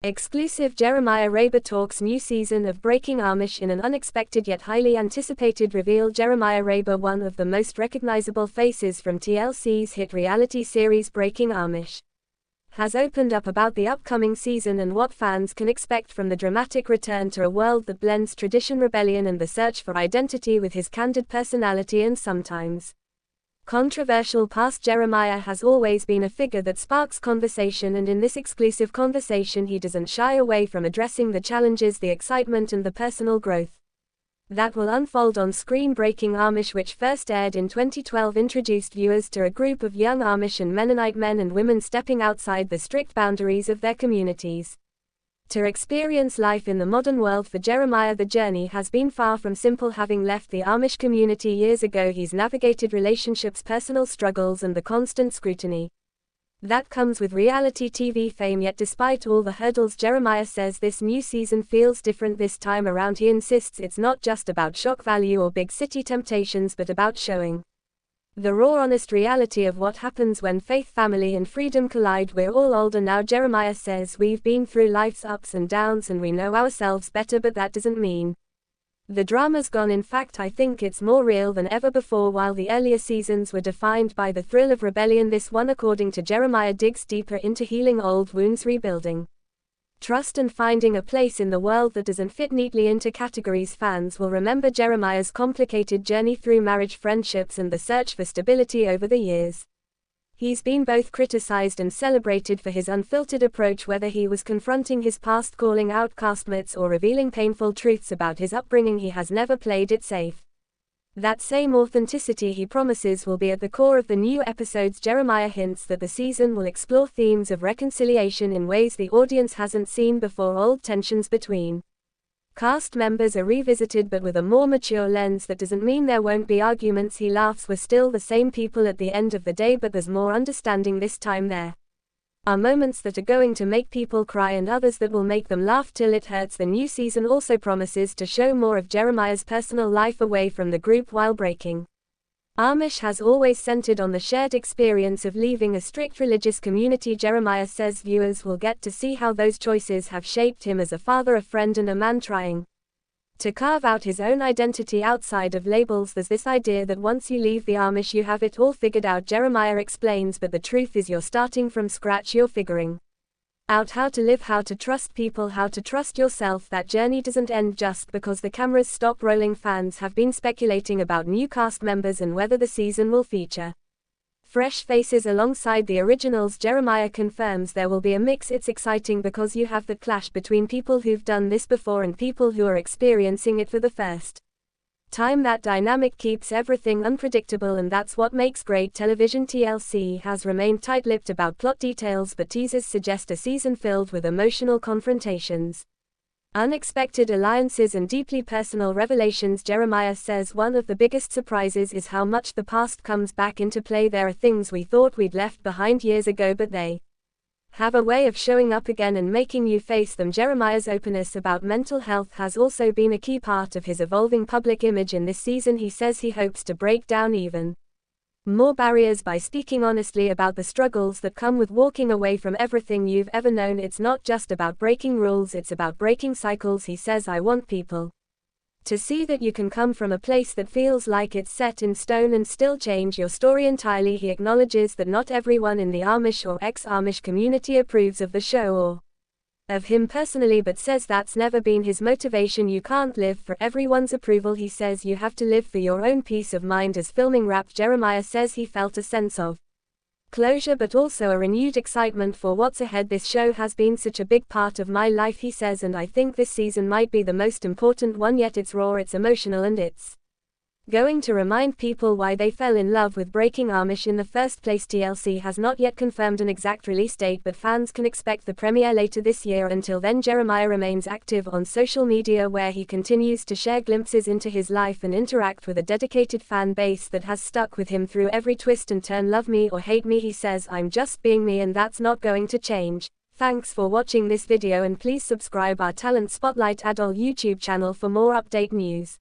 Exclusive Jeremiah Raber talks new season of Breaking Amish in an unexpected yet highly anticipated reveal. Jeremiah Raber, one of the most recognizable faces from TLC's hit reality series Breaking Amish, has opened up about the upcoming season and what fans can expect from the dramatic return to a world that blends tradition, rebellion, and the search for identity with his candid personality and sometimes controversial past. Jeremiah has always been a figure that sparks conversation, and in this exclusive conversation he doesn't shy away from addressing the challenges, the excitement, and the personal growth that will unfold on screen. Breaking Amish, which first aired in 2012, introduced viewers to a group of young Amish and Mennonite men and women stepping outside the strict boundaries of their communities to experience life in the modern world. For Jeremiah, the journey has been far from simple. Having left the Amish community years ago, he's navigated relationships, personal struggles, and the constant scrutiny that comes with reality TV fame. Yet despite all the hurdles, Jeremiah says this new season feels different this time around. He insists it's not just about shock value or big city temptations, but about showing the raw, honest reality of what happens when faith, family, and freedom collide. We're all older now, Jeremiah says. We've been through life's ups and downs and we know ourselves better, but that doesn't mean the drama's gone. In fact, I think it's more real than ever before. While the earlier seasons were defined by the thrill of rebellion, this one, according to Jeremiah, digs deeper into healing old wounds, rebuilding trust, and finding a place in the world that doesn't fit neatly into categories. Fans will remember Jeremiah's complicated journey through marriage, friendships, and the search for stability over the years. He's been both criticized and celebrated for his unfiltered approach, whether he was confronting his past, calling out castmates, or revealing painful truths about his upbringing. He has never played it safe. That same authenticity, he promises, will be at the core of the new episodes. Jeremiah hints that the season will explore themes of reconciliation in ways the audience hasn't seen before. Old tensions between cast members are revisited, but with a more mature lens. That doesn't mean there won't be arguments, he laughs. We're still the same people at the end of the day, but there's more understanding this time. There are moments that are going to make people cry and others that will make them laugh till it hurts. The new season also promises to show more of Jeremiah's personal life away from the group. While Breaking Amish has always centered on the shared experience of leaving a strict religious community, Jeremiah says viewers will get to see how those choices have shaped him as a father, a friend, and a man trying to carve out his own identity outside of labels. There's this idea that once you leave the Amish you have it all figured out, Jeremiah explains, but the truth is you're starting from scratch. You're figuring out how to live, how to trust people, how to trust yourself. That journey doesn't end just because the cameras stop rolling. Fans have been speculating about new cast members and whether the season will feature fresh faces alongside the originals. Jeremiah confirms there will be a mix. It's exciting because you have the clash between people who've done this before and people who are experiencing it for the first time. That dynamic keeps everything unpredictable, and that's what makes great television. TLC has remained tight-lipped about plot details, but teasers suggest a season filled with emotional confrontations, unexpected alliances, and deeply personal revelations. Jeremiah says one of the biggest surprises is how much the past comes back into play. There are things we thought we'd left behind years ago, but they have a way of showing up again and making you face them. Jeremiah's openness about mental health has also been a key part of his evolving public image. In this season, he says he hopes to break down even more barriers by speaking honestly about the struggles that come with walking away from everything you've ever known. It's not just about breaking rules, it's about breaking cycles. He says, I want people to see that you can come from a place that feels like it's set in stone and still change your story entirely. He acknowledges that not everyone in the Amish or ex-Amish community approves of the show or of him personally, but says that's never been his motivation. You can't live for everyone's approval, he says. You have to live for your own peace of mind. As filming wrapped, Jeremiah says he felt a sense of closure but also a renewed excitement for what's ahead. This show has been such a big part of my life, he says, and I think this season might be the most important one yet. It's raw, it's emotional, and it's going to remind people why they fell in love with Breaking Amish in the first place. TLC has not yet confirmed an exact release date, but fans can expect the premiere later this year. Until then, Jeremiah remains active on social media, where he continues to share glimpses into his life and interact with a dedicated fan base that has stuck with him through every twist and turn. Love me or hate me, he says, I'm just being me, and that's not going to change. Thanks for watching this video, and please subscribe our Talent Spotlight Adult YouTube channel for more update news.